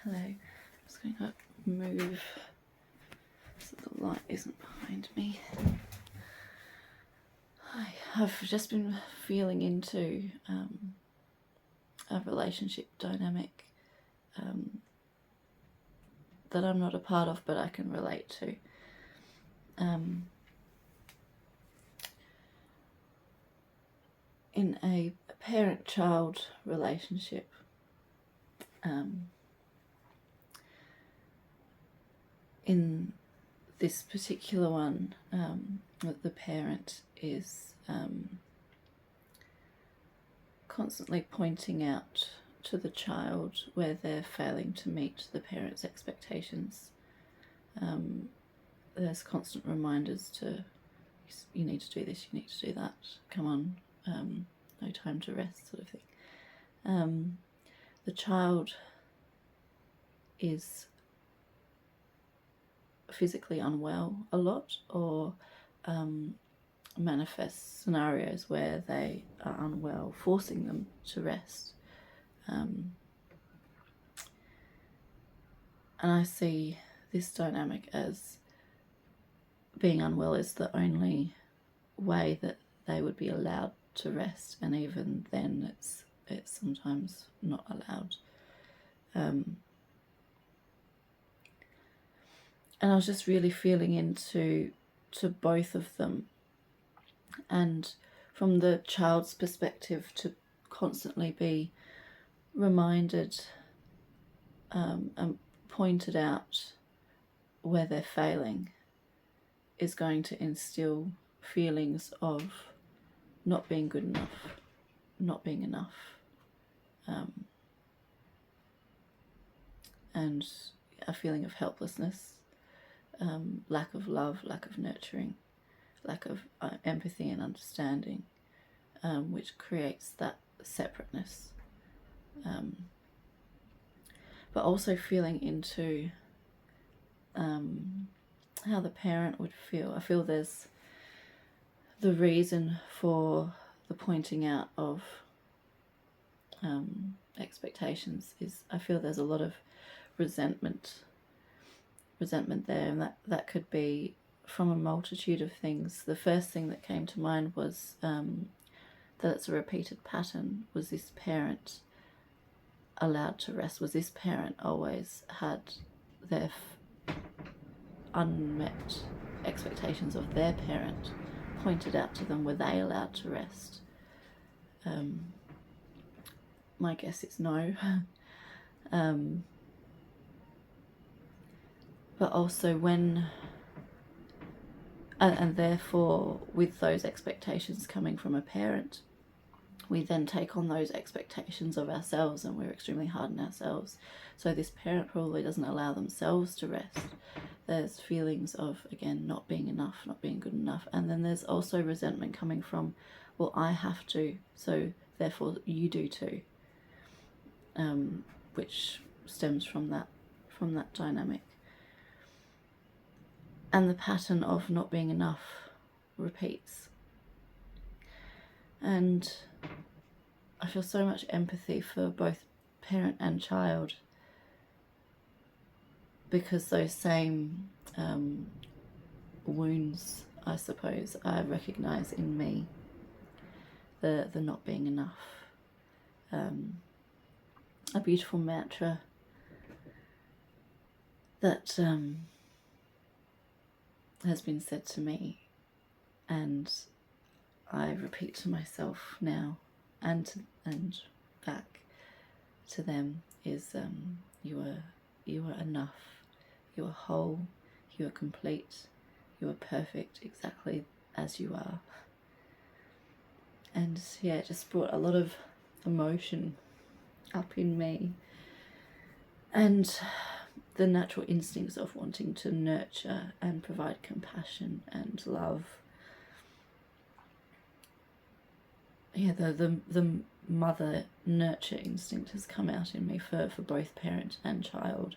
Hello. I'm just going to move so the light isn't behind me. Hi. I've just been feeling into a relationship dynamic that I'm not a part of, but I can relate to. In a parent-child relationship, in this particular one, the parent is constantly pointing out to the child where they're failing to meet the parent's expectations. There's constant reminders to, you need to do this, you need to do that, come on, no time to rest, sort of thing. The child is physically unwell a lot, or manifest scenarios where they are unwell, forcing them to rest. And I see this dynamic as being unwell is the only way that they would be allowed to rest, and even then it's sometimes not allowed. And I was just really feeling into both of them, and from the child's perspective, to constantly be reminded and pointed out where they're failing is going to instill feelings of not being good enough, not being enough, and a feeling of helplessness, lack of love, lack of nurturing, lack of empathy and understanding, which creates that separateness. But also feeling into how the parent would feel. I feel there's the reason for the pointing out of expectations is, I feel there's a lot of resentment there, and that could be from a multitude of things. The first thing that came to mind was that it's a repeated pattern. Was this parent allowed to rest? Was this parent always had their unmet expectations of their parent pointed out to them? Were they allowed to rest? My guess is no. But also when, and therefore with those expectations coming from a parent, we then take on those expectations of ourselves, and we're extremely hard on ourselves. So this parent probably doesn't allow themselves to rest. There's feelings of, again, not being enough, not being good enough. And then there's also resentment coming from, well, I have to, so therefore you do too, which stems from that dynamic. And the pattern of not being enough repeats. And I feel so much empathy for both parent and child, because those same wounds, I suppose, I recognise in me. The not being enough. A beautiful mantra that has been said to me, and I repeat to myself now and back to them, is you are enough, you are whole, you are complete, you are perfect exactly as you are. And yeah, it just brought a lot of emotion up in me, and the natural instincts of wanting to nurture and provide compassion and love. Yeah, the mother nurture instinct has come out in me for both parent and child.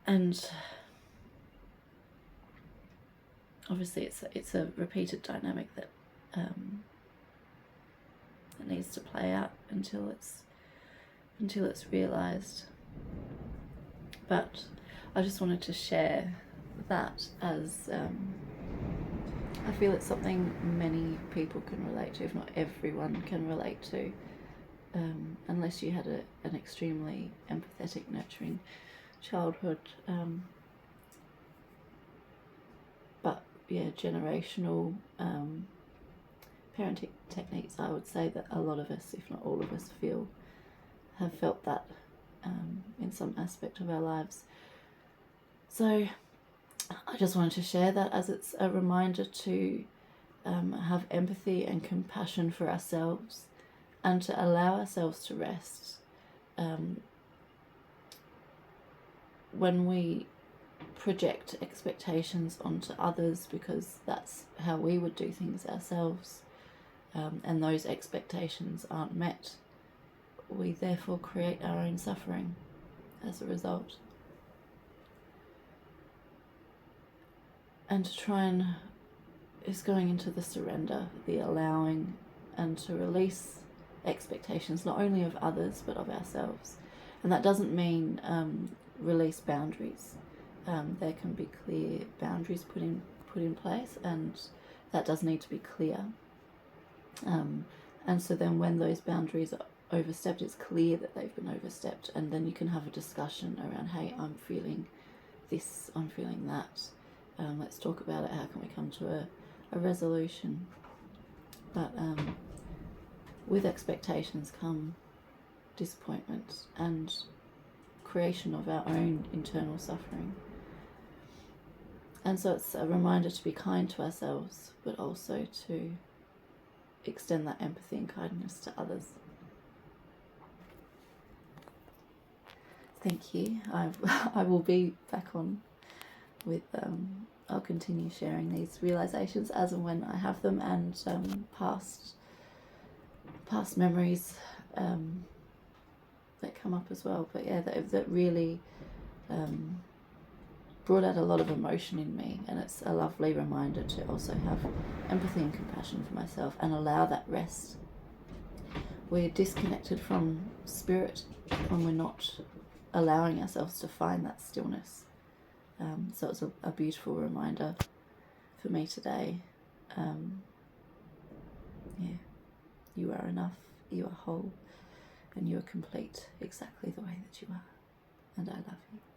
And obviously it's a repeated dynamic that needs to play out until it's realized. But I just wanted to share that as I feel it's something many people can relate to, if not everyone can relate to, unless you had an extremely empathetic, nurturing childhood. But yeah, generational parenting techniques, I would say that a lot of us, if not all of us, have felt that in some aspect of our lives. So I just wanted to share that as it's a reminder to have empathy and compassion for ourselves, and to allow ourselves to rest. When we project expectations onto others, because that's how we would do things ourselves, and those expectations aren't met, we therefore create our own suffering as a result. And to try and is going into the surrender, the allowing, and to release expectations not only of others but of ourselves. And that doesn't mean release boundaries. There can be clear boundaries put in place, and that does need to be clear. And so then when those boundaries are overstepped, it's clear that they've been overstepped, and then you can have a discussion around, hey, I'm feeling this, I'm feeling that. Let's talk about it. How can we come to a resolution? But with expectations come disappointment and creation of our own internal suffering. And so it's a reminder to be kind to ourselves, but also to extend that empathy and kindness to others. Thank you. I will be back on with I'll continue sharing these realizations as and when I have them, and past memories that come up as well. But yeah, that really brought out a lot of emotion in me, and it's a lovely reminder to also have empathy and compassion for myself and allow that rest. We're disconnected from spirit when we're not allowing ourselves to find that stillness. So it's a beautiful reminder for me today. You are enough, you are whole, and you are complete exactly the way that you are. And I love you.